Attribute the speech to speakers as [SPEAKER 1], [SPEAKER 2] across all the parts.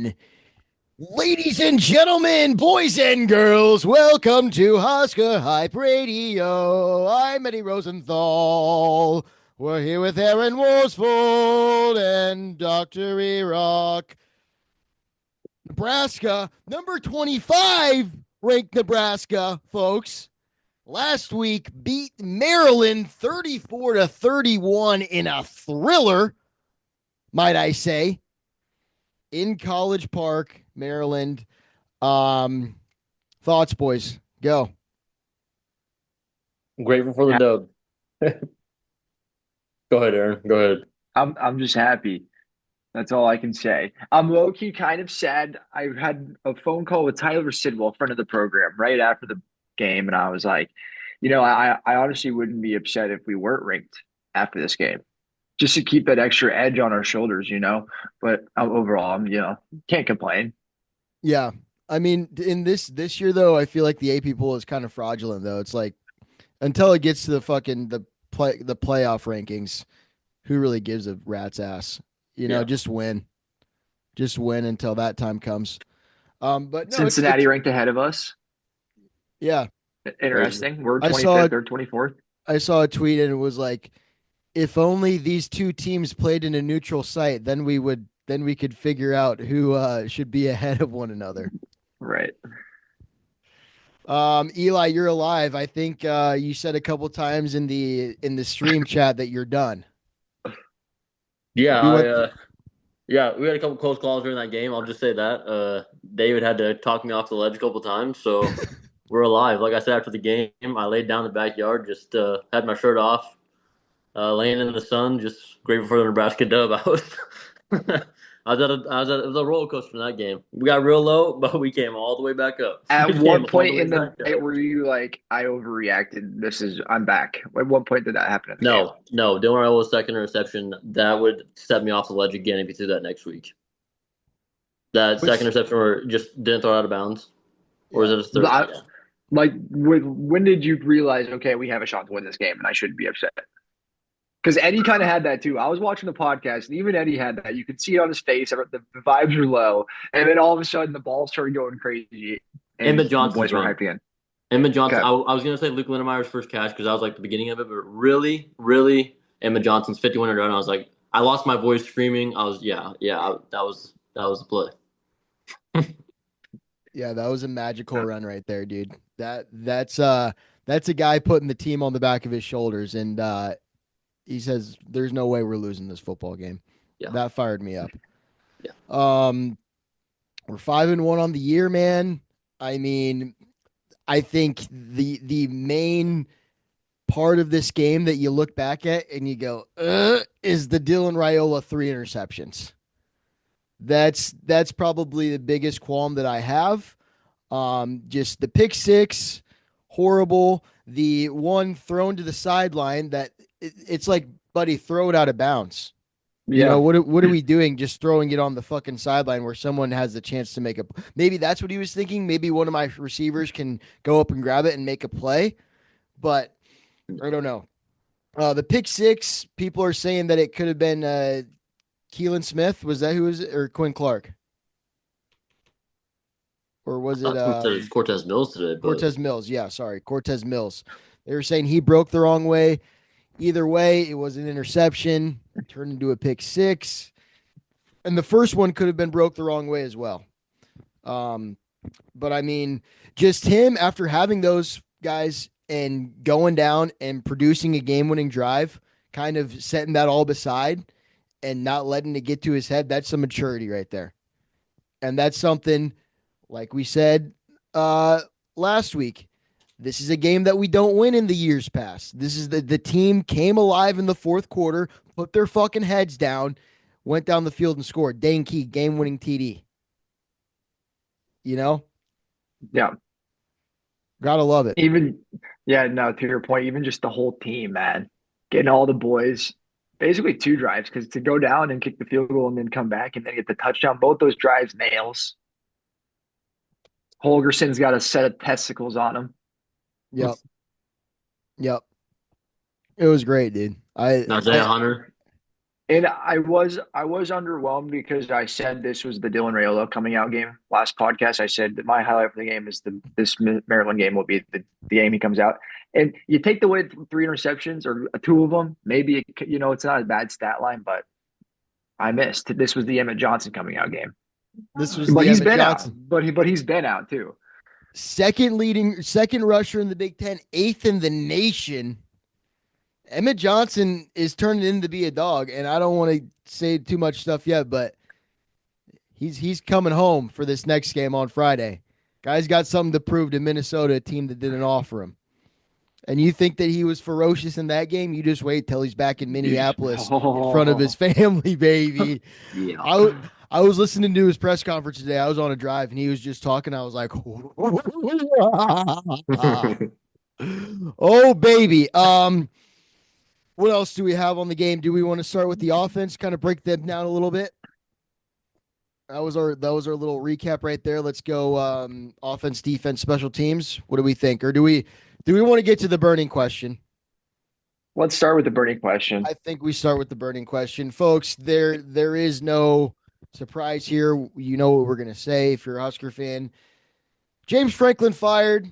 [SPEAKER 1] on. Ladies and gentlemen, boys and girls, welcome to Husker Hype Radio. I'm Eddie Rosenthal. We're here with Aaron Worsfold and Dr. E-Rock. Nebraska, number 25 ranked Nebraska, folks. Last week beat Maryland 34-31 in a thriller, might I say, in College Park, Maryland. Thoughts, boys? Go.
[SPEAKER 2] I'm grateful for the dub. Go ahead, Aaron. Go ahead.
[SPEAKER 3] I'm just happy. That's all I can say. I'm low key kind of sad. I had a phone call with Tyler Sidwell, friend of the program, right after the game, and I was like, I honestly wouldn't be upset if we weren't ranked after this game, just to keep that extra edge on our shoulders. But overall, can't complain.
[SPEAKER 1] Yeah. I mean, in this year though, I feel like the AP pool is kind of fraudulent though. It's like until it gets to the playoff rankings, who really gives a rat's ass?
[SPEAKER 2] Yeah.
[SPEAKER 1] Just win. Just win until that time comes. But no,
[SPEAKER 3] Cincinnati ranked ahead of us.
[SPEAKER 1] Yeah.
[SPEAKER 3] Interesting. We're
[SPEAKER 1] I saw
[SPEAKER 3] 25th, they're 24th.
[SPEAKER 1] I saw a tweet and it was like, if only these two teams played in a neutral site, then we could figure out who should be ahead of one another.
[SPEAKER 3] Right.
[SPEAKER 1] Eli, you're alive. I think you said a couple times in the stream chat that you're done.
[SPEAKER 2] Yeah, yeah, we had a couple close calls during that game. I'll just say that. David had to talk me off the ledge a couple times, so we're alive. Like I said after the game, I laid down in the backyard, just had my shirt off, laying in the sun, just grateful for the Nebraska dub. It was a roller coaster in that game. We got real low, but we came all the way back up.
[SPEAKER 3] At
[SPEAKER 2] We
[SPEAKER 3] what
[SPEAKER 2] came all
[SPEAKER 3] point
[SPEAKER 2] way
[SPEAKER 3] in the
[SPEAKER 2] back
[SPEAKER 3] night
[SPEAKER 2] up.
[SPEAKER 3] were you like, I overreacted? I'm back. At what point did that happen in the game?
[SPEAKER 2] No. Dylan Raiola's second interception, that would set me off the ledge again if you threw that next week. That second interception or just didn't throw it out of bounds? Or is it a third? Yeah.
[SPEAKER 3] Like, when did you realize, okay, we have a shot to win this game and I shouldn't be upset? Because Eddie kind of had that too. I was watching the podcast and even Eddie had that. You could see it on his face. The vibes were low. And then all of a sudden the ball started going crazy. And
[SPEAKER 2] Emmett
[SPEAKER 3] the
[SPEAKER 2] Johnson's
[SPEAKER 3] boys were
[SPEAKER 2] run.
[SPEAKER 3] hyping in.
[SPEAKER 2] Emmett Johnson.
[SPEAKER 3] Okay.
[SPEAKER 2] I was going to say Luke Lindemeyer's first catch because that was like the beginning of it. But really, Emmett Johnson's 51-yard run. I was like, I lost my voice screaming. That was the play.
[SPEAKER 1] Yeah, that was a magical run right there, dude. That's a guy putting the team on the back of his shoulders, and he says, "There's no way we're losing this football game."
[SPEAKER 2] Yeah.
[SPEAKER 1] That fired me up.
[SPEAKER 2] Yeah.
[SPEAKER 1] We're 5-1 on the year, man. I mean, I think the main part of this game that you look back at and you go, is the Dylan Raiola 3 interceptions. That's probably the biggest qualm that I have. Just the pick six, horrible. The one thrown to the sideline that it's like, buddy, throw it out of bounds.
[SPEAKER 3] Yeah.
[SPEAKER 1] What are we doing? Just throwing it on the fucking sideline where someone has the chance to make a. Maybe that's what he was thinking. Maybe one of my receivers can go up and grab it and make a play, but I don't know. The pick six, people are saying that it could have been Keelan Smith. Was that who was it? Or Quinn Clark? Or was it
[SPEAKER 2] Cortez Mills today? But...
[SPEAKER 1] Cortez Mills? Yeah, sorry, Cortez Mills. They were saying he broke the wrong way. Either way, it was an interception, turned into a pick six. And the first one could have been broke the wrong way as well. But I mean, just him after having those guys and going down and producing a game-winning drive, kind of setting that all beside and not letting it get to his head, that's some maturity right there. And that's something, like we said last week, this is a game that we don't win in the years past. This is the team came alive in the fourth quarter, put their fucking heads down, went down the field and scored. Dane Key, game-winning TD.
[SPEAKER 3] Yeah.
[SPEAKER 1] Gotta love it.
[SPEAKER 3] To your point, even just the whole team, man, getting all the boys, basically two drives, because to go down and kick the field goal and then come back and then get the touchdown, both those drives nails. Holgerson's got a set of testicles on him.
[SPEAKER 1] Yep. It was great, dude.
[SPEAKER 2] Isaiah Hunter.
[SPEAKER 3] And I was underwhelmed because I said this was the Dylan Raiola coming out game last podcast. I said that my highlight for the game is this Maryland game will be the game he comes out. And you take away three interceptions or two of them, maybe it's not a bad stat line, but I missed. This was the Emmett Johnson coming out game.
[SPEAKER 1] This was
[SPEAKER 3] But
[SPEAKER 1] the
[SPEAKER 3] he's
[SPEAKER 1] Emmett
[SPEAKER 3] been out.
[SPEAKER 1] Johnson.
[SPEAKER 3] But he's been out too.
[SPEAKER 1] Second rusher in the Big Ten, eighth in the nation. Emmett Johnson is turning into be a dog, and I don't want to say too much stuff yet, but he's coming home for this next game on Friday. Guy's got something to prove to Minnesota, a team that didn't offer him. And you think that he was ferocious in that game? You just wait till he's back in Minneapolis in front of his family, baby.
[SPEAKER 3] Yeah.
[SPEAKER 1] I was listening to his press conference today. I was on a drive and he was just talking. I was like, oh baby. What else do we have on the game? Do we want to start with the offense? Kind of break them down a little bit. That was our little recap right there. Let's go offense, defense, special teams. What do we think? Or do we want to get to the burning question?
[SPEAKER 3] Let's start with the burning question.
[SPEAKER 1] I think we start with the burning question. Folks, there is no surprise here. You know what we're going to say if you're a Husker fan. James Franklin fired.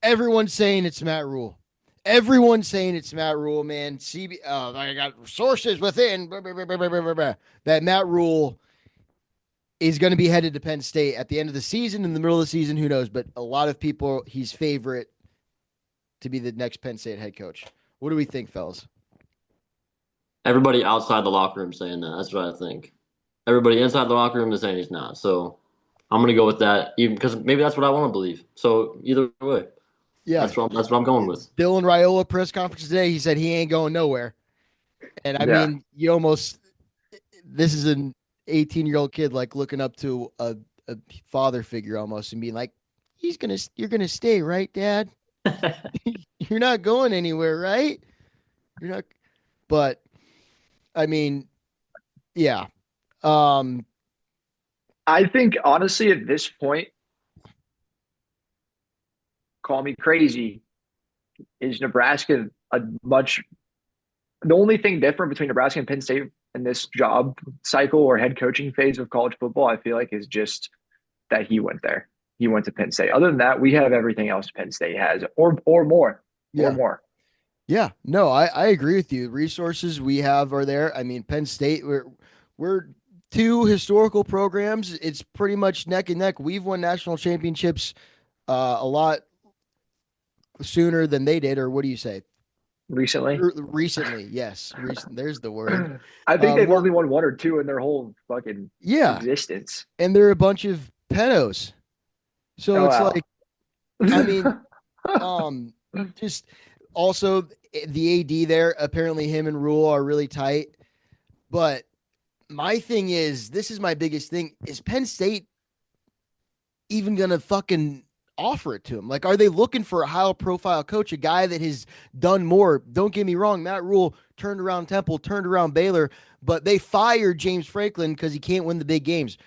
[SPEAKER 1] Everyone's saying it's Matt Rhule. Everyone's saying it's Matt Rhule, man. I got sources within that Matt Rhule is going to be headed to Penn State at the end of the season, in the middle of the season, who knows? But a lot of people, he's favorite to be the next Penn State head coach. What do we think, fellas?
[SPEAKER 2] Everybody outside the locker room saying that. That's what I think. Everybody inside the locker room is saying he's not. So I'm going to go with that, even because maybe that's what I want to believe. So either way,
[SPEAKER 1] yeah,
[SPEAKER 2] that's what I'm going with.
[SPEAKER 1] Dylan Raiola press conference today. He said he ain't going nowhere. And I mean, this is an 18-year-old kid like looking up to a father figure almost and being like, you're going to stay, right, Dad? You're not going anywhere, right? You're not. But I mean, yeah.
[SPEAKER 3] I think honestly at this point, call me crazy, is Nebraska the only thing different between Nebraska and Penn State in this job cycle or head coaching phase of college football, I feel like, is just that he went there. He went to Penn State. Other than that, we have everything else Penn State has, or more,
[SPEAKER 1] yeah.
[SPEAKER 3] or more.
[SPEAKER 1] Yeah, no, I agree with you. Resources we have are there. I mean, Penn State, we're two historical programs. It's pretty much neck and neck. We've won national championships a lot sooner than they did, or what do you say?
[SPEAKER 3] Recently,
[SPEAKER 1] yes. There's the word.
[SPEAKER 3] I think they've only won one or two in their whole fucking existence.
[SPEAKER 1] And they're a bunch of pedos. So like, I mean, just also the AD there, apparently him and Rhule are really tight. But my thing is, this is my biggest thing, is Penn State even going to fucking offer it to him? Like, are they looking for a high profile coach, a guy that has done more? Don't get me wrong. Matt Rhule turned around Temple, turned around Baylor, but they fired James Franklin because he can't win the big games.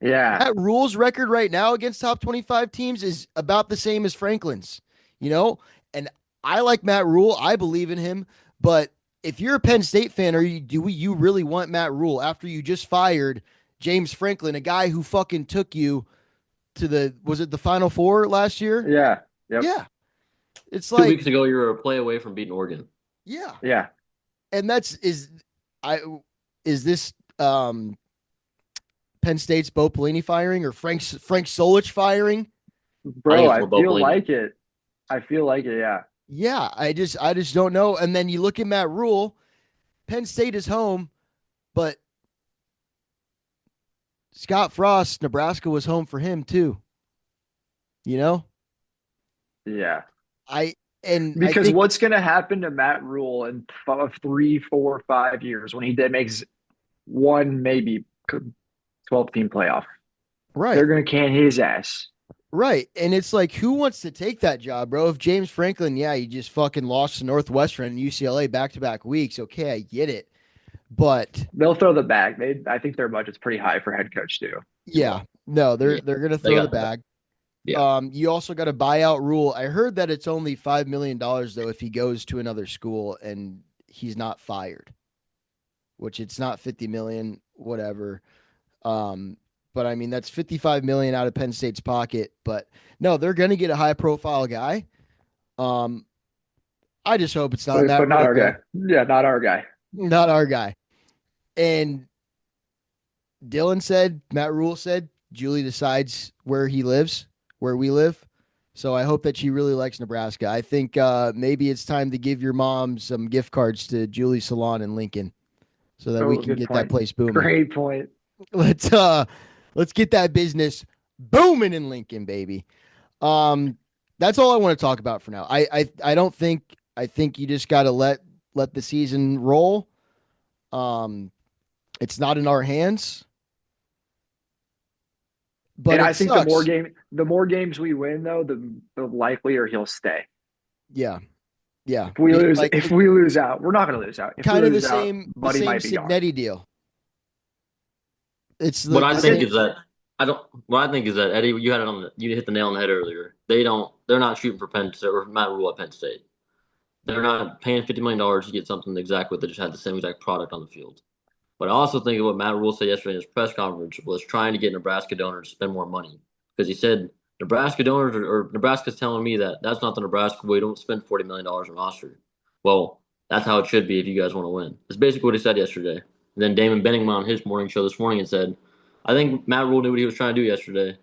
[SPEAKER 3] Yeah.
[SPEAKER 1] Matt Rhule's record right now against top 25 teams is about the same as Franklin's, and I like Matt Rhule. I believe in him, but if you're a Penn State fan, do you really want Matt Rhule after you just fired James Franklin, a guy who fucking took you to was it the Final Four last year?
[SPEAKER 3] Yeah. Yep.
[SPEAKER 1] Yeah. It's
[SPEAKER 2] 2
[SPEAKER 1] like
[SPEAKER 2] weeks ago, you were a play away from beating Oregon.
[SPEAKER 1] Yeah.
[SPEAKER 3] Yeah.
[SPEAKER 1] And is this Penn State's Bo Pelini firing or Frank Solich firing?
[SPEAKER 3] Bro, I feel like it. Yeah.
[SPEAKER 1] Yeah, I just don't know. And then you look at Matt Rhule, Penn State is home, but Scott Frost, Nebraska was home for him too.
[SPEAKER 3] Yeah. Because what's going to happen to Matt Rhule in 3, 4, 5 years when he makes one, maybe 12-team playoff?
[SPEAKER 1] Right.
[SPEAKER 3] They're going to can his ass.
[SPEAKER 1] Right. And it's like, who wants to take that job, bro? If James Franklin, he just fucking lost to Northwestern and UCLA back-to-back weeks. Okay, I get it. But
[SPEAKER 3] they'll throw the bag. I think their budget's pretty high for head coach too.
[SPEAKER 1] Yeah. No, they're going to throw the bag. Yeah. You also got to buy out Rhule. I heard that it's only $5 million though if he goes to another school and he's not fired. which it's not 50 million, whatever. But I mean, that's 55 million out of Penn State's pocket. But no, they're going to get a high profile guy. I just hope it's not Matt
[SPEAKER 3] but not
[SPEAKER 1] Rhule,
[SPEAKER 3] our
[SPEAKER 1] bro.
[SPEAKER 3] guy. Yeah, not our guy.
[SPEAKER 1] Not our guy. And Matt Rhule said, Julie decides where he lives, where we live. So I hope that she really likes Nebraska. I think maybe it's time to give your mom some gift cards to Julie's Salon in Lincoln so that we
[SPEAKER 3] Oh,
[SPEAKER 1] can
[SPEAKER 3] good
[SPEAKER 1] get that
[SPEAKER 3] point.
[SPEAKER 1] place booming.
[SPEAKER 3] Great point.
[SPEAKER 1] Let's get that business booming in Lincoln, baby. That's all I want to talk about for now. I don't think I think you just got to let the season roll. It's not in our hands, but
[SPEAKER 3] And
[SPEAKER 1] it
[SPEAKER 3] I think
[SPEAKER 1] sucks.
[SPEAKER 3] the more games we win, though, the likelier he'll stay.
[SPEAKER 1] Yeah, yeah.
[SPEAKER 3] If we lose out, we're not going to lose out. If we
[SPEAKER 1] Kind of
[SPEAKER 3] lose out,
[SPEAKER 1] the
[SPEAKER 3] Buddy
[SPEAKER 1] same
[SPEAKER 3] might be gone.
[SPEAKER 1] Signetti deal. It's
[SPEAKER 2] What
[SPEAKER 1] the
[SPEAKER 2] I think
[SPEAKER 1] same.
[SPEAKER 2] is that I don't. What I think is that Eddie, you hit the nail on the head earlier. They're not shooting for Penn State or Matt Rhule at Penn State. They're not paying $50 million to get something exact what they just had the same exact product on the field. But I also think of what Matt Rhule said yesterday in his press conference was trying to get Nebraska donors to spend more money because he said Nebraska donors or Nebraska's telling me that that's not the Nebraska way. Don't spend $40 million on roster. Well, that's how it should be if you guys want to win. That's basically what he said yesterday. And then Damon Benning went on his morning show this morning and said, "I think Matt Rhule knew what he was trying to do yesterday,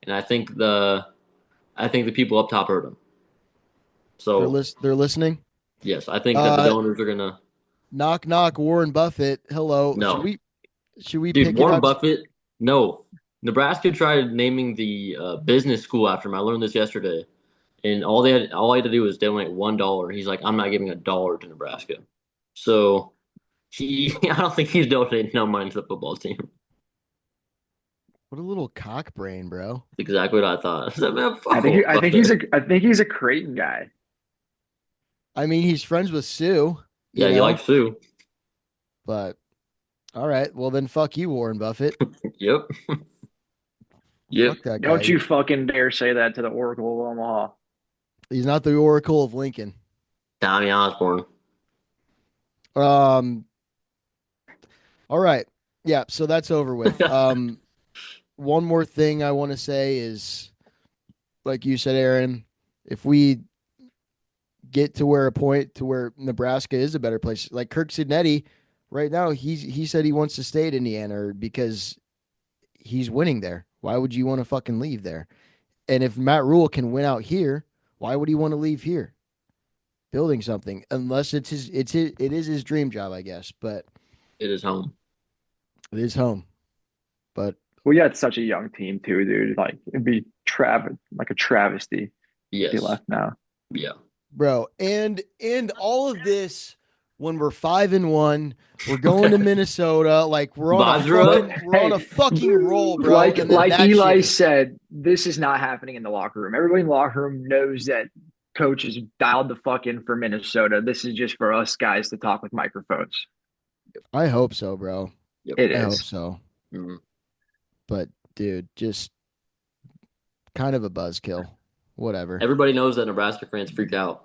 [SPEAKER 2] and I think the people up top heard him. So
[SPEAKER 1] They're listening.
[SPEAKER 2] yes, I think that the donors are gonna
[SPEAKER 1] Knock knock. Warren Buffett. Hello.
[SPEAKER 2] no."
[SPEAKER 1] Should we
[SPEAKER 2] Dude,
[SPEAKER 1] pick it
[SPEAKER 2] Warren
[SPEAKER 1] up?
[SPEAKER 2] Buffett, no. Nebraska tried naming the business school after him. I learned this yesterday, and all I had to do was donate $1. He's like, I'm not giving $1 to Nebraska. So I don't think he's donating no money to the football team.
[SPEAKER 1] What a little cock brain, bro.
[SPEAKER 2] That's exactly what I thought. I said, man, fuck
[SPEAKER 3] I think
[SPEAKER 2] Buffett.
[SPEAKER 3] I think he's a Creighton guy.
[SPEAKER 1] I mean, he's friends with Sue.
[SPEAKER 2] Yeah,
[SPEAKER 1] You
[SPEAKER 2] he
[SPEAKER 1] know,
[SPEAKER 2] likes Sue.
[SPEAKER 1] but all right. Well, then fuck you, Warren Buffett.
[SPEAKER 2] Yep, yep.
[SPEAKER 1] Fuck that
[SPEAKER 3] Don't
[SPEAKER 1] guy.
[SPEAKER 3] you fucking dare say that to the Oracle of Omaha.
[SPEAKER 1] He's not the Oracle of Lincoln.
[SPEAKER 2] Tommy Osborne.
[SPEAKER 1] Um. All right. Yeah. So that's over with. One more thing I want to say is, like you said, Aaron, if we get to where a point to where Nebraska is a better place, like Kirk Sidnetti, right now he said he wants to stay at Indiana because he's winning there. Why would you want to fucking leave there? And if Matt Rhule can win out here, why would he want to leave here? Building something, unless it is his dream job, I guess. But
[SPEAKER 2] It is home.
[SPEAKER 1] it is home. But
[SPEAKER 3] Well, yeah, it's such a young team too, dude. Like it'd be like a travesty if
[SPEAKER 2] Yes.
[SPEAKER 3] he left now.
[SPEAKER 2] Yeah.
[SPEAKER 1] bro, and all of this when we're 5-1, we're going to Minnesota, like we're on a fucking roll, bro.
[SPEAKER 3] Like
[SPEAKER 1] and then
[SPEAKER 3] like
[SPEAKER 1] that
[SPEAKER 3] Eli
[SPEAKER 1] shit is-
[SPEAKER 3] said, this is not happening in the locker room. Everybody in the locker room knows that coach is dialed the fuck in for Minnesota. This is just for us guys to talk with microphones.
[SPEAKER 1] I hope so, bro.
[SPEAKER 2] Yep.
[SPEAKER 3] It
[SPEAKER 1] I hope
[SPEAKER 3] is.
[SPEAKER 1] so.
[SPEAKER 2] Mhm.
[SPEAKER 1] But dude, just kind of a buzzkill. Whatever.
[SPEAKER 2] Everybody knows that Nebraska fans freak out.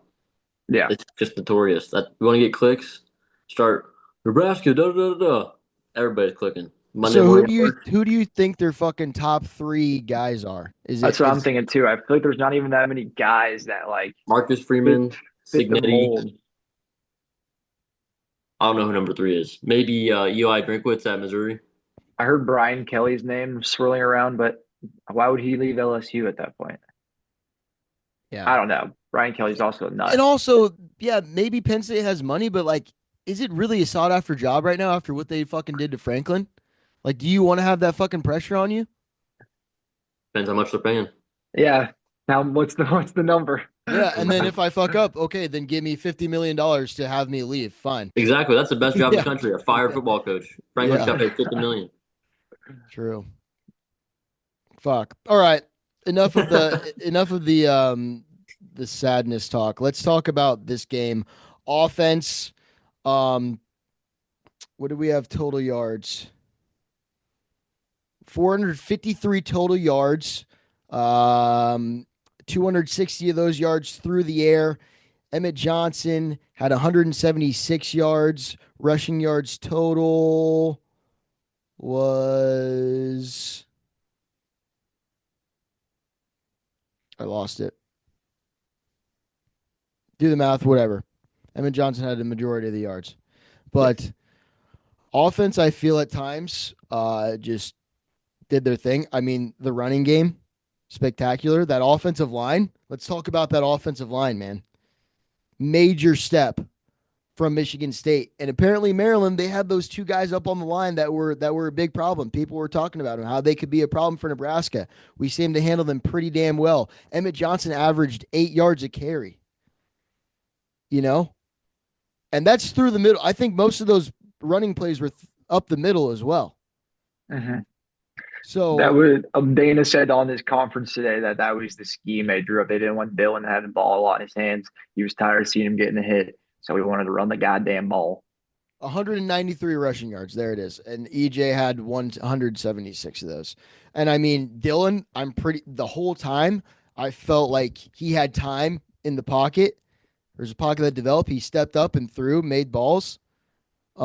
[SPEAKER 3] Yeah.
[SPEAKER 2] It's just notorious. That you want to get clicks, start Nebraska, da da da da. Everybody's clicking. Monday
[SPEAKER 1] So
[SPEAKER 2] morning.
[SPEAKER 1] who do you think their fucking top 3 guys are?
[SPEAKER 3] That's what I'm thinking too. I feel like there's not even that many guys that like
[SPEAKER 2] Marcus Freeman,
[SPEAKER 3] fit the
[SPEAKER 2] Signetti.
[SPEAKER 3] mold.
[SPEAKER 2] I don't know who number 3 is. Maybe Eli Drinkwitz at Missouri.
[SPEAKER 3] I heard Brian Kelly's name swirling around, but why would he leave LSU at that point?
[SPEAKER 1] Yeah.
[SPEAKER 3] I don't know. Brian Kelly's also nuts.
[SPEAKER 1] And also, yeah, maybe Penn State has money, but like, is it really a sought after job right now after what they fucking did to Franklin? Like, do you want to have that fucking pressure on you?
[SPEAKER 2] Depends how much they're paying.
[SPEAKER 3] Yeah. Now what's the number?
[SPEAKER 1] Yeah, and then if I fuck up, okay, then give me $50 million to have me leave. Fine.
[SPEAKER 2] Exactly. That's the best job in
[SPEAKER 1] Yeah.
[SPEAKER 2] the country. A fired football coach. Franklin's got paid $50 million.
[SPEAKER 1] True. Fuck. All right. Enough of the sadness talk. Let's talk about this game. Offense. What do we have total yards? 453 total yards. 260 of those yards through the air. Emmett Johnson had 176 yards. Rushing yards total was, I lost it. Do the math, whatever. Emmett Johnson had the majority of the yards. But offense, I feel at times just did their thing. I mean, the running game, spectacular. That offensive line, let's talk about that offensive line, man. Major step from Michigan State. And apparently Maryland, they had those two guys up on the line that were a big problem. People were talking about them, how they could be a problem for Nebraska. We seemed to handle them pretty damn well. Emmett Johnson averaged 8 yards a carry. You know? And that's through the middle. I think most of those running plays were up the middle as well.
[SPEAKER 3] Mm-hmm.
[SPEAKER 1] So
[SPEAKER 3] That was Dana said on this conference today that was the scheme they drew up. They didn't want Dylan to have the ball a lot in his hands. He was tired of seeing him getting a hit, so he wanted to run the goddamn ball.
[SPEAKER 1] 193 rushing yards. There it is. And EJ had 176 of those. And I mean, Dylan, the whole time, I felt like he had time in the pocket. There's a pocket that developed. He stepped up and threw, made balls. 3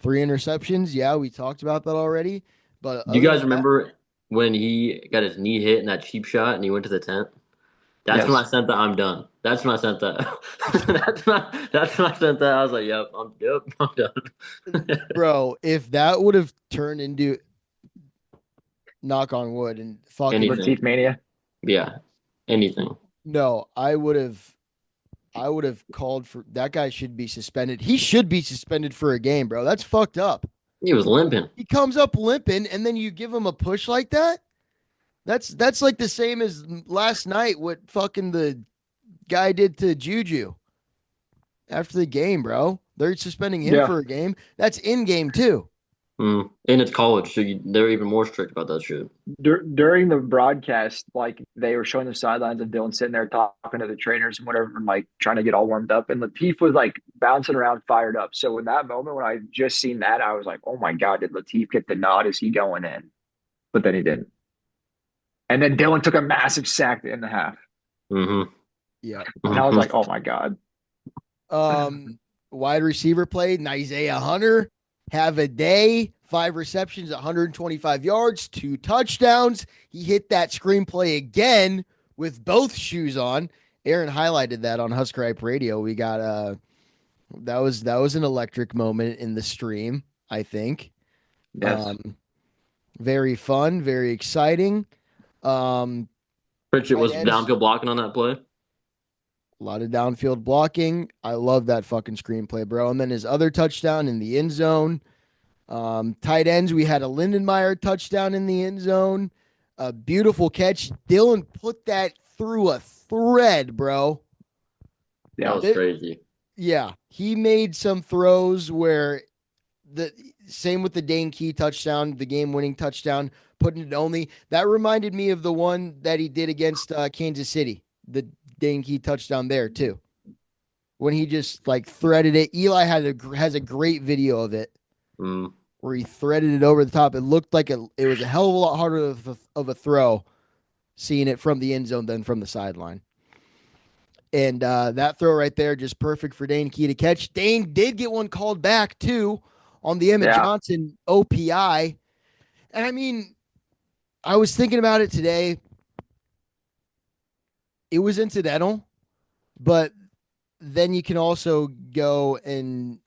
[SPEAKER 1] interceptions. Yeah, we talked about that already. But
[SPEAKER 2] Do you
[SPEAKER 1] other
[SPEAKER 2] guys
[SPEAKER 1] than that,
[SPEAKER 2] remember when he got his knee hit in that cheap shot and he went to the tent? That's when I
[SPEAKER 3] Yes.
[SPEAKER 2] sent that. I'm done. That's when I sent that. That's when I sent that. I was like, yep, I'm done.
[SPEAKER 1] bro, if that would have turned into, knock on wood, and fucking
[SPEAKER 2] Anything.
[SPEAKER 3] Latif Mania.
[SPEAKER 2] Yeah, anything.
[SPEAKER 1] no, I would have called for that guy should be suspended. He should be suspended for a game, bro. That's fucked up.
[SPEAKER 2] He was limping.
[SPEAKER 1] He comes up limping and then you give him a push like that? That's like the same as last night what fucking the guy did to Juju after the game, bro. They're suspending him
[SPEAKER 3] Yeah.
[SPEAKER 1] for a game. That's in game too.
[SPEAKER 2] And it's college, so they're even more strict about that shit.
[SPEAKER 3] During the broadcast, like they were showing the sidelines of Dylan sitting there talking to the trainers and whatever, and like trying to get all warmed up. And Latif was like bouncing around, fired up. So in that moment, when I just seen that, I was like, "Oh my god, did Latif get the nod? Is he going in?" But then he didn't. And then Dylan took a massive sack in the half,
[SPEAKER 2] Mm-hmm.
[SPEAKER 1] Yeah.
[SPEAKER 3] and I was like, "Oh my god."
[SPEAKER 1] Wide receiver play, Isaiah Hunter, have a day, 5 receptions, 125 yards, 2 touchdowns. He hit that screenplay again with both shoes on. Aaron highlighted that on Husker Hype Radio. We got that was an electric moment in the stream, I think.
[SPEAKER 3] Yes.
[SPEAKER 1] Very fun, very exciting.
[SPEAKER 2] Pritchett was
[SPEAKER 1] Tight ends.
[SPEAKER 2] downfield blocking on that play.
[SPEAKER 1] A lot of downfield blocking. I love that fucking screenplay, bro. And then his other touchdown in the end zone. Tight ends, we had a Lindenmeyer touchdown in the end zone. A beautiful catch. Dylan put that through a thread, bro.
[SPEAKER 2] That was crazy.
[SPEAKER 1] Yeah, he made some throws where the same with the Dane Key touchdown, the game-winning touchdown, putting it only. That reminded me of the one that he did against Kansas City, the Dane Key touchdown there too, when he just like threaded it. Eli has a great video of it where he threaded it over the top. It looked like it was a hell of a lot harder of a throw, seeing it from the end zone than from the sideline. And that throw right there, just perfect for Dane Key to catch. Dane did get one called back too on the Emmett Johnson OPI. And I mean, I was thinking about it today. It was incidental, but then you can also go and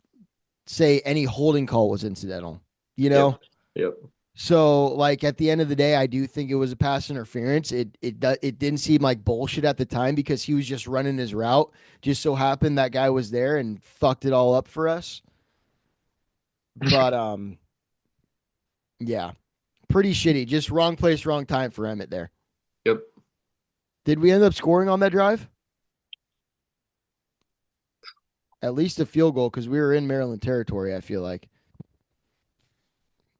[SPEAKER 1] say any holding call was incidental, you know?
[SPEAKER 2] Yep.
[SPEAKER 1] So, like, at the end of the day, I do think it was a pass interference. It didn't seem like bullshit at the time because he was just running his route. Just so happened that guy was there and fucked it all up for us. But yeah, pretty shitty. Just wrong place, wrong time for Emmett there.
[SPEAKER 2] Yep.
[SPEAKER 1] Did we end up scoring on that drive? At least a field goal because we were in Maryland territory, I feel like.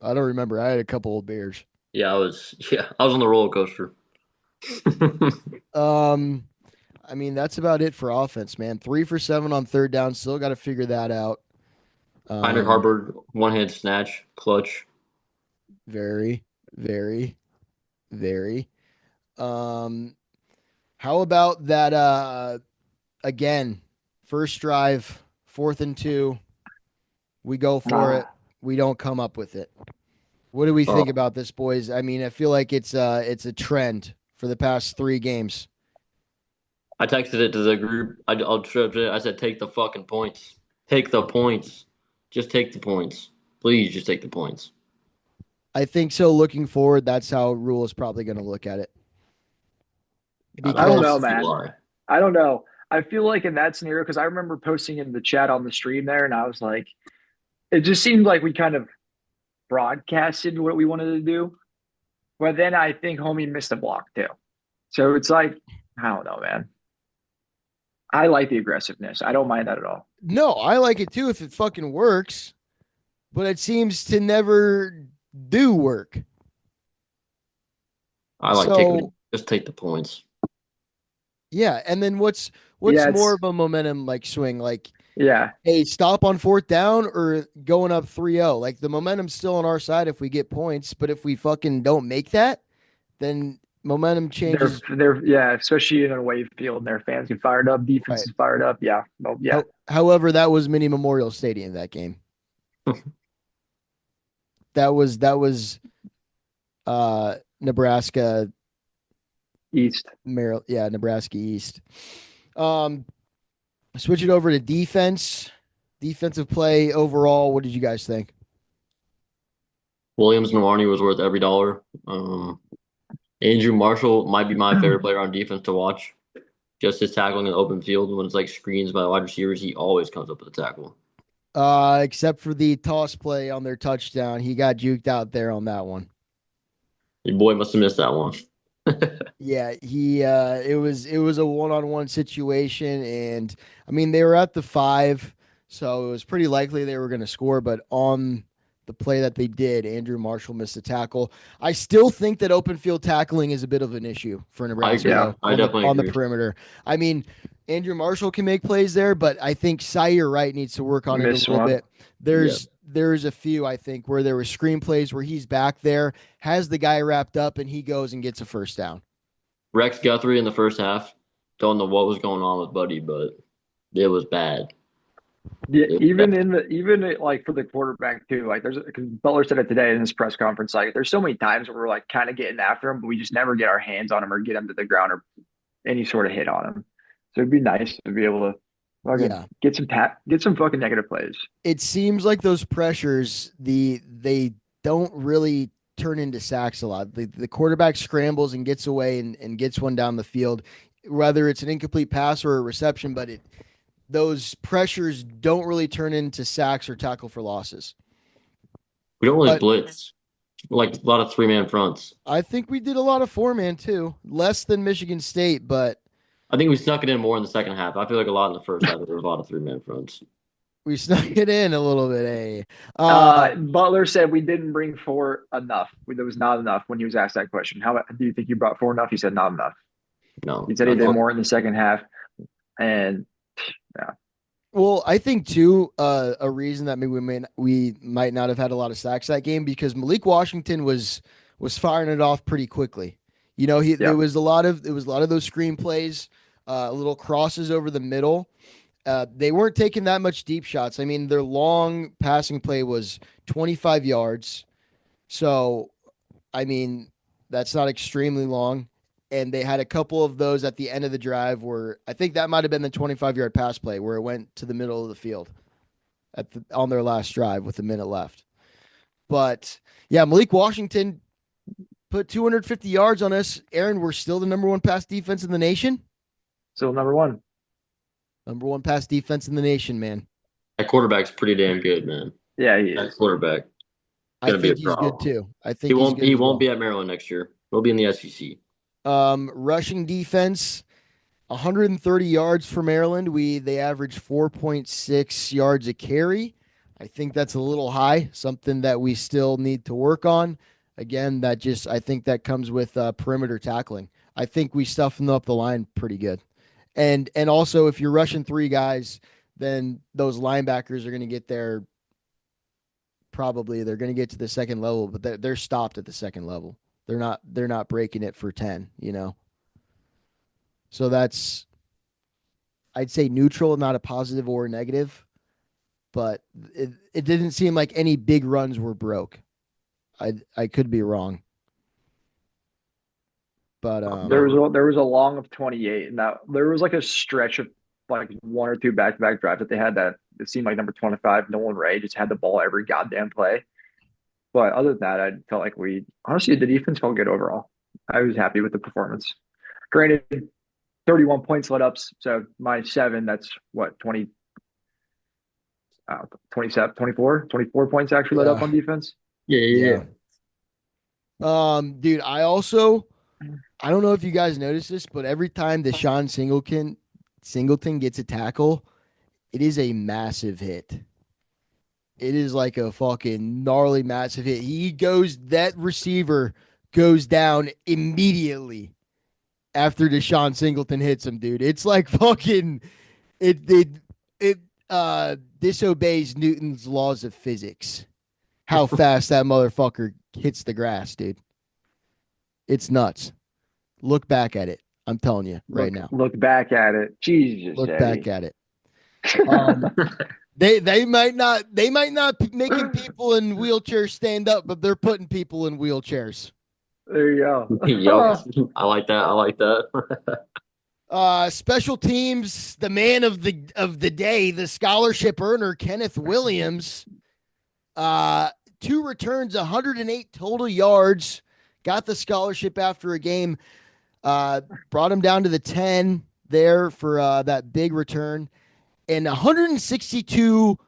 [SPEAKER 1] I don't remember. I had a couple old beers.
[SPEAKER 2] Yeah, I was on the roller coaster.
[SPEAKER 1] I mean, that's about it for offense, man. 3 for 7 on third down. Still got to figure that out.
[SPEAKER 2] Heinrich Harburg, one-hand snatch, clutch.
[SPEAKER 1] Very, very, very. How about that again, first drive, 4th and 2. We go for it. We don't come up with it. What do we think about this, boys? I mean, I feel like it's a trend for the past 3 games.
[SPEAKER 2] I texted it to the group. I said, take the fucking points. Take the points. Just take the points. Please just take the points.
[SPEAKER 1] I think so. Looking forward, that's how Rhule is probably going to look at it.
[SPEAKER 3] I don't know,
[SPEAKER 1] Because
[SPEAKER 3] man. I don't know. I feel like in that scenario, because I remember posting in the chat on the stream there, and I was like, it just seemed like we kind of broadcasted what we wanted to do. But then I think homie missed a block too. So it's like, I don't know, man. I like the aggressiveness. I don't mind that at all.
[SPEAKER 1] no, I like it too if it fucking works, but it seems to never do work.
[SPEAKER 2] I like
[SPEAKER 1] So
[SPEAKER 2] just take the points.
[SPEAKER 1] yeah, and then what's
[SPEAKER 3] Yeah,
[SPEAKER 1] more of a momentum like swing? Like,
[SPEAKER 3] yeah.
[SPEAKER 1] hey, stop on 4th down or going up 3-0. Like the momentum's still on our side if we get points, but if we fucking don't make that, then momentum changes.
[SPEAKER 3] Yeah, especially in a away field and their fans get fired up, defense
[SPEAKER 1] Right.
[SPEAKER 3] is fired up. Yeah. Well, yeah.
[SPEAKER 1] However, that was Mini Memorial Stadium that game. that was Nebraska
[SPEAKER 3] East.
[SPEAKER 1] Maryland, yeah, Nebraska East. Switch it over to defense. Defensive play overall, what did you guys think?
[SPEAKER 2] Williams Nwaneri was worth every dollar. Andrew Marshall might be my favorite player on defense to watch. Just his tackling in the open field when it's like screens by the wide receivers, he always comes up with a tackle.
[SPEAKER 1] Except for the toss play on their touchdown, he got juked out there on that one.
[SPEAKER 2] Your boy must have missed that one.
[SPEAKER 1] Yeah, he it was a one-on-one situation, and I mean they were at the 5, so it was pretty likely they were going to score, but on the play that they did, Andrew Marshall missed a tackle. I still think that open field tackling is a bit of an issue for Nebraska though,
[SPEAKER 2] I definitely
[SPEAKER 1] on the
[SPEAKER 2] agree.
[SPEAKER 1] perimeter. I mean, Andrew Marshall can make plays there, but I think Sire Wright needs to work on it a little bit. There's a few, I think, where there were screen plays where he's back there, has the guy wrapped up, and he goes and gets a first down.
[SPEAKER 2] Rex Guthrie in the first half. Don't know what was going on with Buddy, but it was bad.
[SPEAKER 3] Yeah, even like for the quarterback too. Like because Butler said it today in his press conference. Like there's so many times where we're like kind of getting after him, but we just never get our hands on him or get him to the ground or any sort of hit on him. So it'd be nice to be able to get some fucking negative plays.
[SPEAKER 1] It seems like those pressures, they don't really turn into sacks a lot. The quarterback scrambles and gets away and gets one down the field, whether it's an incomplete pass or a reception, but those pressures don't really turn into sacks or tackle for losses.
[SPEAKER 2] We don't really blitz. Like a lot of 3-man fronts.
[SPEAKER 1] I think we did a lot of 4-man too. Less than Michigan State, but
[SPEAKER 2] I think we snuck it in more in the second half. I feel like a lot in the first half there was a lot of 3-man fronts.
[SPEAKER 1] we snuck it in a little bit,
[SPEAKER 3] Butler said we didn't bring 4 enough. There was not enough when he was asked that question. How do you think you brought 4 enough? He said not enough.
[SPEAKER 2] No.
[SPEAKER 3] He said he did more in the second half. And yeah.
[SPEAKER 1] Well, I think too, a reason that maybe we might not have had a lot of sacks that game because Malik Washington was firing it off pretty quickly. You know, there was a lot of those screen plays, little crosses over the middle. They weren't taking that much deep shots. I mean, their long passing play was 25 yards. So, I mean, that's not extremely long. And they had a couple of those at the end of the drive where I think that might have been the 25-yard pass play where it went to the middle of the field on their last drive with a minute left. But yeah, Malik Washington put 250 yards on us. Aaron, we're still the number 1 pass defense in the nation.
[SPEAKER 3] Still number 1.
[SPEAKER 1] Number 1 pass defense in the nation, man.
[SPEAKER 2] That quarterback's pretty damn good, man.
[SPEAKER 3] Yeah, he is.
[SPEAKER 2] That quarterback.
[SPEAKER 1] I think he's good too. I think
[SPEAKER 2] he won't be at Maryland next year. He'll be in the SEC.
[SPEAKER 1] Rushing defense, 130 yards for Maryland. They average 4.6 yards a carry. I think that's a little high, something that we still need to work on. Again, I think that comes with perimeter tackling. I think we stuff them up the line pretty good. And also if you're rushing 3 guys, then those linebackers are going to get there. Probably they're going to get to the second level, but they're stopped at the second level. They're not breaking it for 10, you know? So I'd say neutral, not a positive or a negative, but it didn't seem like any big runs were broke. I could be wrong. But
[SPEAKER 3] there was a long of 28, and that there was like a stretch of like one or two back-to-back drives that they had that it seemed like number 25, Nolan Ray just had the ball every goddamn play. But other than that, I felt like we honestly the defense felt good overall. I was happy with the performance. Granted, 31 points let ups, so my 7, that's what 20 27, 24, 24 points actually let up on defense.
[SPEAKER 2] Yeah.
[SPEAKER 1] Dude, I don't know if you guys noticed this, but every time Deshaun Singleton gets a tackle, it is a massive hit. It is like a fucking gnarly massive hit. That receiver goes down immediately after Deshaun Singleton hits him, dude. It's like fucking it disobeys Newton's laws of physics. How fast that motherfucker hits the grass, dude. It's nuts. Look back at it. I'm telling you right now.
[SPEAKER 3] Look back at it. Jesus.
[SPEAKER 1] Look back at it. They might not be making people in wheelchairs stand up, but they're putting people in wheelchairs.
[SPEAKER 3] There you go.
[SPEAKER 2] Yep. I like that.
[SPEAKER 1] Special teams, the man of the day, the scholarship earner, Kenneth Williams. 2 returns, 108 total yards. Got the scholarship after a game. Brought him down to the 10 there for that big return. And 162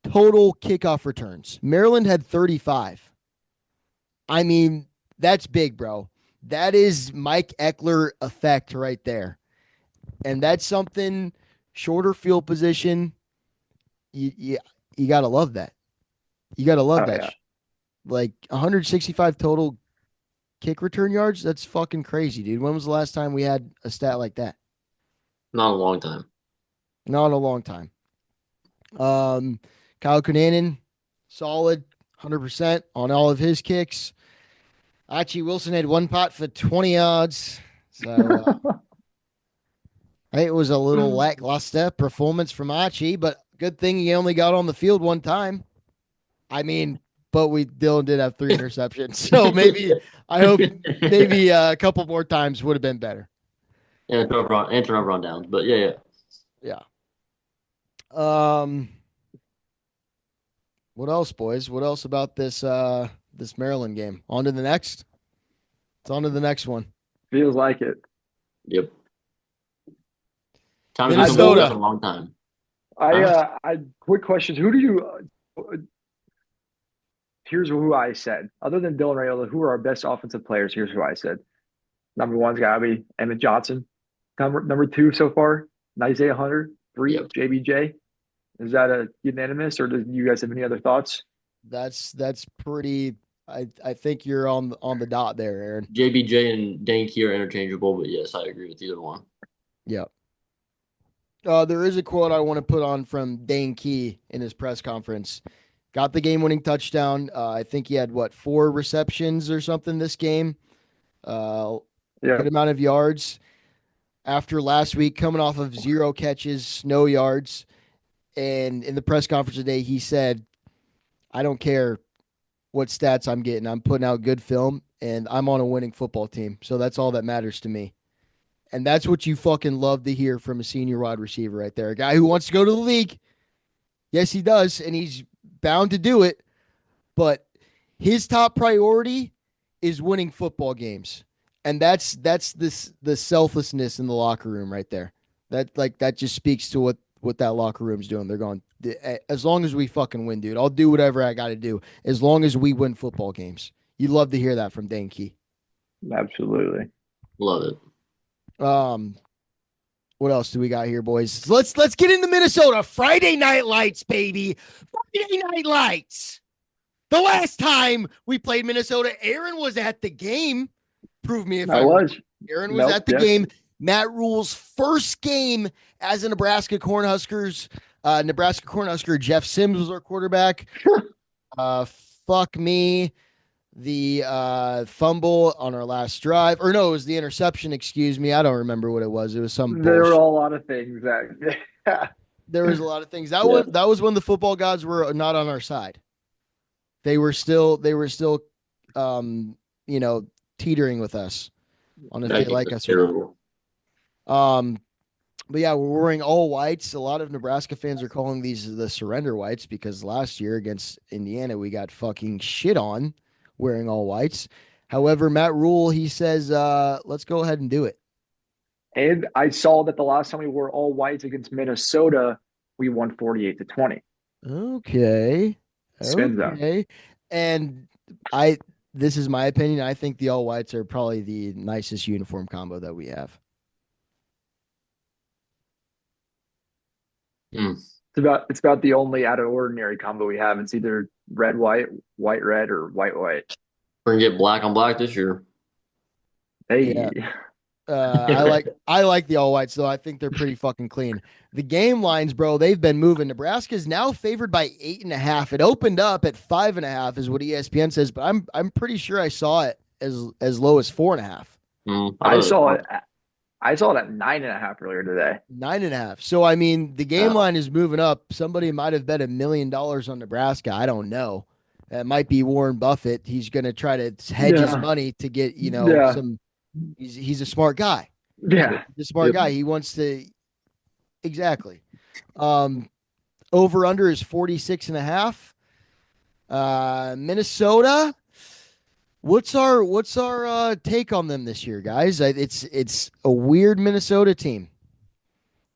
[SPEAKER 1] total kickoff returns. Maryland had 35. I mean, that's big, bro. That is Mike Eckler effect right there. And that's something, shorter field position, you got to love that. You got to love that.
[SPEAKER 3] Yeah.
[SPEAKER 1] Like 165 total kick return yards, that's fucking crazy, dude. When was the last time we had a stat like that?
[SPEAKER 2] Not a long time.
[SPEAKER 1] Not in a long time. Kyle Cunanan, solid, 100% on all of his kicks. Archie Wilson had 1 pot for 20 yards. So it was a little lackluster performance from Archie, but good thing he only got on the field 1 time. I mean, but Dylan did have 3 interceptions. So I hope a couple more times would have been better.
[SPEAKER 2] And turnover on downs, but yeah.
[SPEAKER 1] What else, boys? What else about this Maryland game? On to the next. It's on to the next one.
[SPEAKER 3] Feels like it.
[SPEAKER 2] Yep. Time
[SPEAKER 1] Minnesota.
[SPEAKER 2] a long time.
[SPEAKER 3] I quick questions. Who do you? Here's who I said. Other than Dylan Rayola, who are our best offensive players? Here's who I said. Number 1's got to be Emmett Johnson. Number 2 so far, Isaiah Hunter. 3,
[SPEAKER 2] Yep.
[SPEAKER 3] JBJ. Is that a unanimous, or do you guys have any other thoughts?
[SPEAKER 1] That's pretty. I think you're on the dot there, Aaron.
[SPEAKER 2] JBJ and Dane Key are interchangeable, but yes, I agree with either one.
[SPEAKER 1] Yeah. There is a quote I want to put on from Dane Key in his press conference. Got the game-winning touchdown. I think he had 4 receptions or something this game. Good amount of yards. After last week, coming off of 0 catches, no yards. And in the press conference today, he said, I don't care what stats I'm getting. I'm putting out good film, and I'm on a winning football team. So that's all that matters to me. And that's what you fucking love to hear from a senior wide receiver right there. A guy who wants to go to the league. Yes, he does, and he's bound to do it. But his top priority is winning football games. And that's the selflessness in the locker room right there. That just speaks to what that locker room's doing. They're going, as long as we fucking win, dude, I'll do whatever I got to do as long as we win football games. You love to hear that from Dane Key.
[SPEAKER 3] Absolutely.
[SPEAKER 2] Love it.
[SPEAKER 1] What else do we got here, boys? Let's get into Minnesota. Friday Night Lights, baby. Friday Night Lights. The last time we played Minnesota, Aaron was at the game. Prove me if I was. Aaron was at the game. Matt Rhule's first game as a Nebraska Cornhuskers. Nebraska Cornhusker Jeff Sims was our quarterback. Fuck me. the fumble on our last drive, or no, it was the interception. Excuse me, I don't remember what it was. It was some
[SPEAKER 3] There were
[SPEAKER 1] bullshit.
[SPEAKER 3] a lot of things that.
[SPEAKER 1] There was a lot of things.
[SPEAKER 3] Yeah.
[SPEAKER 1] That was when the football gods were not on our side. They were still, um, you know, teetering with us on if
[SPEAKER 2] That
[SPEAKER 1] they
[SPEAKER 2] game
[SPEAKER 1] like
[SPEAKER 2] was
[SPEAKER 1] us or not.
[SPEAKER 2] terrible.
[SPEAKER 1] But yeah, we're wearing all whites. A lot of Nebraska fans are calling these the surrender whites because last year against Indiana, we got fucking shit on wearing all whites. However, Matt Rhule, he says, let's go ahead and do it.
[SPEAKER 3] And I saw that the last time we wore all whites against Minnesota, we won 48-20.
[SPEAKER 1] Okay.
[SPEAKER 3] Spin zone.
[SPEAKER 1] Okay. And I this is my opinion. I think the all whites are probably the nicest uniform combo that we have.
[SPEAKER 3] It's about the only out of ordinary combo we have. It's either red white, white red, or white white.
[SPEAKER 2] We're gonna get black on black this year.
[SPEAKER 3] Hey,
[SPEAKER 1] Yeah. I like the all whites though. I think they're pretty fucking clean. The game lines, bro, they've been moving. Nebraska is now favored by 8.5. It opened up at 5.5, is what ESPN says, but I'm pretty sure I saw it as low as 4.5.
[SPEAKER 3] I saw it. I saw it at 9.5 earlier today.
[SPEAKER 1] 9.5. So I mean, the game line is moving up. Somebody might have bet $1 million on Nebraska. I don't know. That might be Warren Buffett. He's going to try to hedge his money to get some. He's a smart guy.
[SPEAKER 3] Yeah,
[SPEAKER 1] He's a smart guy. He wants to exactly. Over under is 46.5. Minnesota. What's our take on them this year, guys? It's a weird Minnesota team.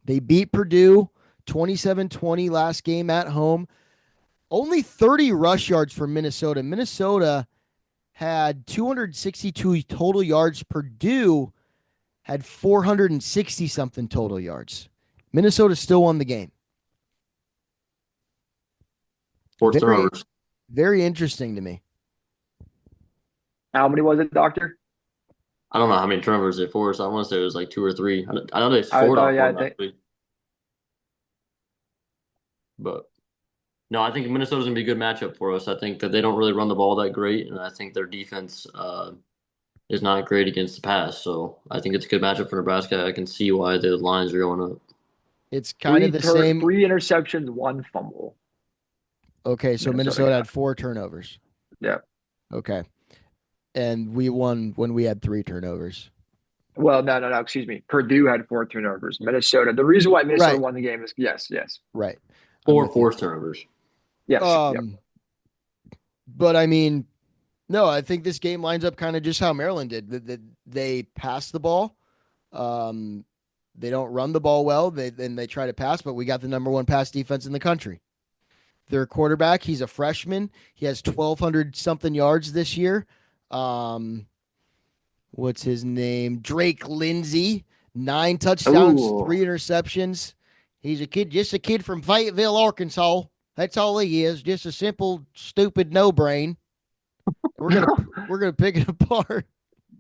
[SPEAKER 1] They beat Purdue 27-20 last game at home. Only 30 rush yards for Minnesota. Minnesota had 262 total yards. Purdue had 460 something total yards. Minnesota still won the game.
[SPEAKER 2] Turnovers.
[SPEAKER 1] Very interesting to me.
[SPEAKER 3] How many was it, Doctor?
[SPEAKER 2] I don't know how many turnovers they forced. I want to say it was like 2 or 3. I know they scored on one actually. But no, I think Minnesota's gonna be a good matchup for us. I think that they don't really run the ball that great, and I think their defense is not great against the pass. So I think it's a good matchup for Nebraska. I can see why the lines are going up.
[SPEAKER 1] It's kind of the same.
[SPEAKER 3] 3 interceptions, 1 fumble.
[SPEAKER 1] Okay, so Minnesota had 4 turnovers.
[SPEAKER 3] Yeah.
[SPEAKER 1] Okay. And we won when we had 3 turnovers.
[SPEAKER 3] Well, no. Excuse me. Purdue had 4 turnovers. Minnesota. The reason why Minnesota won the game is yes.
[SPEAKER 1] Right.
[SPEAKER 2] 4 forced turnovers.
[SPEAKER 3] Yes.
[SPEAKER 1] But I mean, no, I think this game lines up kind of just how Maryland did. They pass the ball. They don't run the ball well. They try to pass, but we got the number 1 pass defense in the country. Their quarterback, he's a freshman. He has 1,200 something yards this year. What's his name? Drake Lindsay, 9 touchdowns, 3 interceptions. He's just a kid from Fayetteville, Arkansas. That's all he is. Just a simple, stupid no brain. We're gonna pick it apart.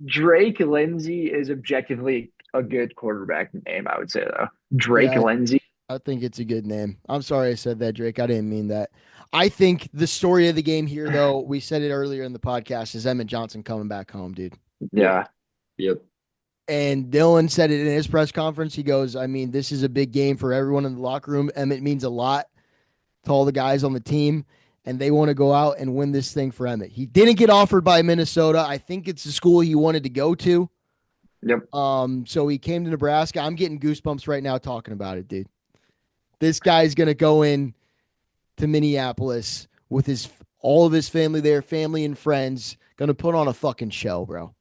[SPEAKER 3] Drake Lindsay is objectively a good quarterback name, I would say though. Drake Lindsay.
[SPEAKER 1] I think it's a good name. I'm sorry I said that, Drake. I didn't mean that. I think the story of the game here, though, we said it earlier in the podcast, is Emmett Johnson coming back home, dude.
[SPEAKER 3] Yeah.
[SPEAKER 2] Yep.
[SPEAKER 1] And Dylan said it in his press conference. He goes, I mean, this is a big game for everyone in the locker room. Emmett means a lot to all the guys on the team, and they want to go out and win this thing for Emmett. He didn't get offered by Minnesota. I think it's the school he wanted to go to.
[SPEAKER 3] Yep.
[SPEAKER 1] So he came to Nebraska. I'm getting goosebumps right now talking about it, dude. This guy's going to go in to Minneapolis with all of his family there, family and friends, going to put on a fucking show, bro.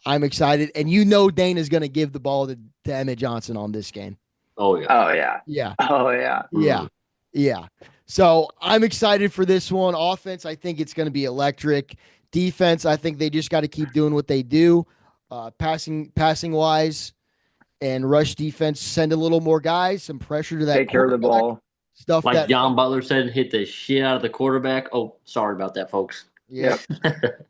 [SPEAKER 1] I'm excited. And Dana's going to give the ball to Emmett Johnson on this game.
[SPEAKER 2] Oh, yeah.
[SPEAKER 3] Oh, yeah.
[SPEAKER 1] Yeah.
[SPEAKER 3] Oh, yeah.
[SPEAKER 1] Yeah. Yeah. So I'm excited for this one. Offense, I think it's going to be electric. Defense, I think they just got to keep doing what they do. Passing wise and rush defense, send a little more guys, some pressure to that.
[SPEAKER 3] Take care of the ball.
[SPEAKER 1] Stuff
[SPEAKER 2] like
[SPEAKER 1] that
[SPEAKER 2] John Butler said, hit the shit out of the quarterback. Oh, sorry about that, folks.
[SPEAKER 1] Yep.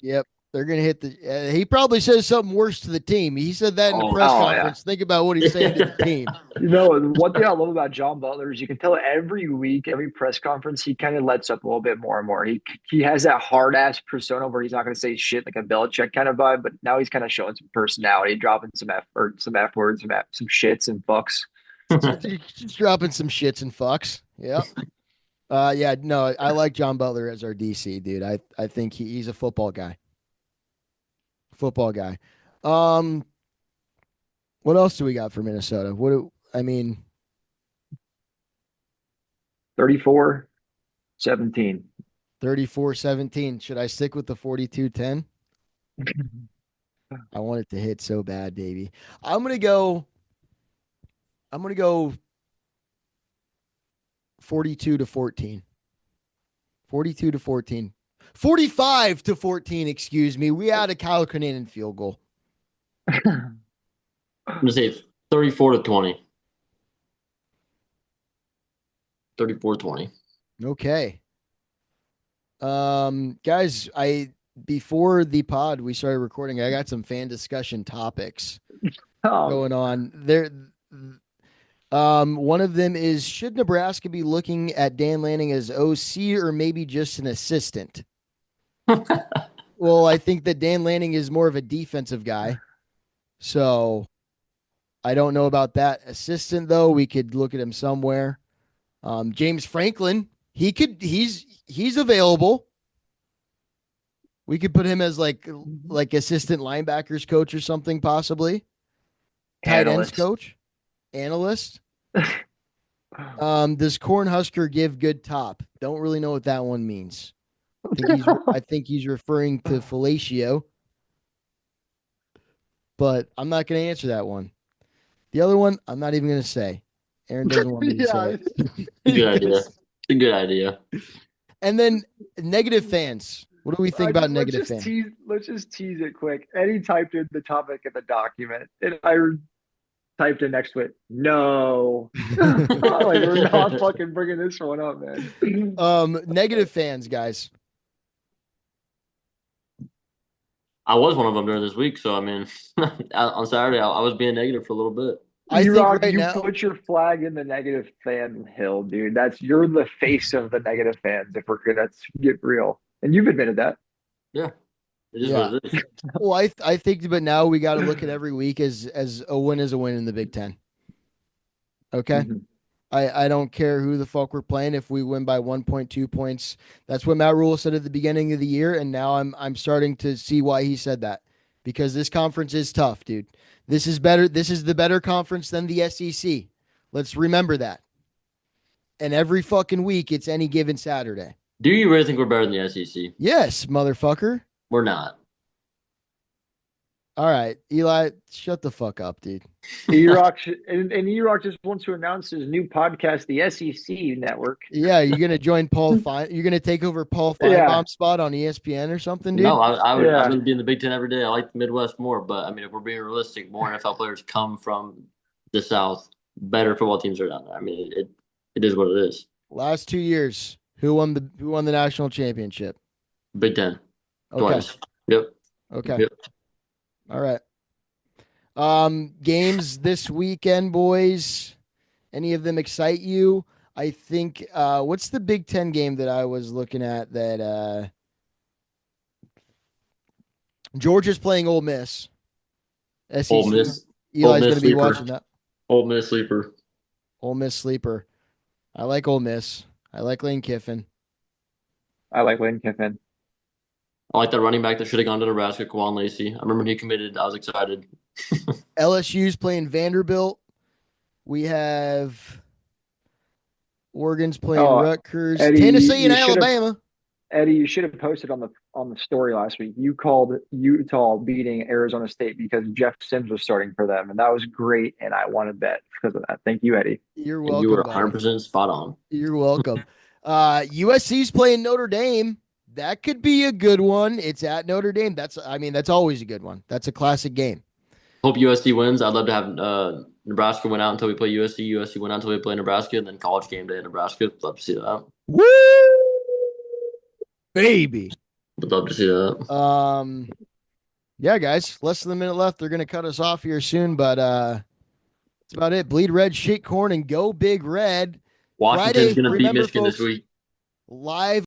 [SPEAKER 1] Yep. They're going to hit the. He probably says something worse to the team. He said that in the press
[SPEAKER 3] yeah.
[SPEAKER 1] conference. Think about what he's saying to the team.
[SPEAKER 3] You know, one thing I love about John Butler is you can tell every week, every press conference, he kind of lets up a little bit more and more. He has that hard ass persona where he's not going to say shit like a Belichick kind of vibe, but now he's kind of showing some personality, dropping some F words, some shits and fucks.
[SPEAKER 1] Just dropping some shits and fucks. Yeah. Yeah, no, I like John Butler as our DC, dude. I think he's a football guy. Football guy. Um, what else do we got for Minnesota? I mean,
[SPEAKER 3] 34-17.
[SPEAKER 1] 34-17. Should I stick with the 42-10? I want it to hit so bad, baby. I'm gonna go 42-14. 42-14. 45-14, excuse me. We had a Kyle Kinnanen field goal.
[SPEAKER 2] I'm gonna say 34-20. 34-20.
[SPEAKER 1] Okay. Guys, before the pod we started recording, I got some fan discussion topics going on. One of them is, should Nebraska be looking at Dan Lanning as OC or maybe just an assistant? Well, I think that Dan Lanning is more of a defensive guy. So I don't know about that. Assistant, though, we could look at him somewhere. James Franklin, he's available. We could put him as like assistant linebackers coach or something, possibly. Tight ends coach, analyst. Does Cornhusker give good top? Don't really know what that one means. I think he's referring to fellatio, but I'm not going to answer that one. The other one, I'm not even going to say. Aaron doesn't want me to say it.
[SPEAKER 2] Good idea. A good idea.
[SPEAKER 1] And then negative fans. What do we think about negative fans?
[SPEAKER 3] Let's just tease it quick. Eddie typed in the topic in the document, and I typed in next to it, no. Like, we're not fucking bringing this one up, man.
[SPEAKER 1] Negative fans, guys.
[SPEAKER 2] I was one of them during this week, so I mean, on Saturday I was being negative for a little bit.
[SPEAKER 1] I think right
[SPEAKER 3] you
[SPEAKER 1] now,
[SPEAKER 3] put your flag in the negative fan hill, dude. You're the face of the negative fans. If we're gonna get real, and you've admitted that.
[SPEAKER 2] Yeah, it is what it is.
[SPEAKER 1] Well, I think, but now we got to look at every week as a win is a win in the Big Ten. Okay. Mm-hmm. I don't care who the fuck we're playing. If we win by 1.2 points, that's what Matt Rhule said at the beginning of the year, and now I'm starting to see why he said that, because this conference is tough, dude. This is better. This is the better conference than the SEC. Let's remember that. And every fucking week, it's any given Saturday.
[SPEAKER 2] Do you really think we're better than the SEC?
[SPEAKER 1] Yes, motherfucker.
[SPEAKER 2] We're not.
[SPEAKER 1] All right, Eli, shut the fuck up, dude.
[SPEAKER 3] E-Rock just wants to announce his new podcast, the SEC Network.
[SPEAKER 1] Yeah, you're gonna join Paul Fine. You're gonna take over Paul Feinbaum's spot on ESPN or something, dude.
[SPEAKER 2] No, I would be in the Big Ten every day. I like the Midwest more, but I mean, if we're being realistic, more NFL players come from the South. Better football teams are down there. I mean, it is what it is.
[SPEAKER 1] Last 2 years, who won the national championship?
[SPEAKER 2] Big Ten.
[SPEAKER 1] Okay.
[SPEAKER 2] Twice. Yep.
[SPEAKER 1] Okay.
[SPEAKER 2] Yep.
[SPEAKER 1] All right. Games this weekend, boys. Any of them excite you? I think what's the Big Ten game that I was looking at that Georgia's playing Ole Miss. SEC.
[SPEAKER 2] Ole Miss.
[SPEAKER 1] Eli's going to be watching that.
[SPEAKER 2] Ole Miss sleeper.
[SPEAKER 1] Ole Miss sleeper. I like Ole Miss. I like Lane Kiffin.
[SPEAKER 3] I like Lane Kiffin.
[SPEAKER 2] I like that running back that should have gone to Nebraska, Quan Lacey. I remember when he committed. I was excited.
[SPEAKER 1] LSU's playing Vanderbilt. We have Oregon's playing Rutgers.
[SPEAKER 3] Eddie,
[SPEAKER 1] Tennessee and Alabama.
[SPEAKER 3] Eddie, you should have posted on the story last week. You called Utah beating Arizona State because Jeff Sims was starting for them, and that was great. And I won a bet because of that. Thank you, Eddie.
[SPEAKER 1] You're welcome.
[SPEAKER 2] You were 100% spot on.
[SPEAKER 1] You're welcome. USC's playing Notre Dame. That could be a good one. It's at Notre Dame. That's always a good one. That's a classic game.
[SPEAKER 2] Hope USC wins. I'd love to have Nebraska win out until we play USC. USC win out until we play Nebraska, and then college game day in Nebraska. Love to see that.
[SPEAKER 1] Woo! Baby.
[SPEAKER 2] Would love to see that.
[SPEAKER 1] Yeah, guys, less than a minute left. They're gonna cut us off here soon, but that's about it. Bleed red, shake corn, and go big red.
[SPEAKER 2] Washington's
[SPEAKER 1] Friday,
[SPEAKER 2] going to beat
[SPEAKER 1] remember,
[SPEAKER 2] Michigan this
[SPEAKER 1] folks,
[SPEAKER 2] week.
[SPEAKER 1] live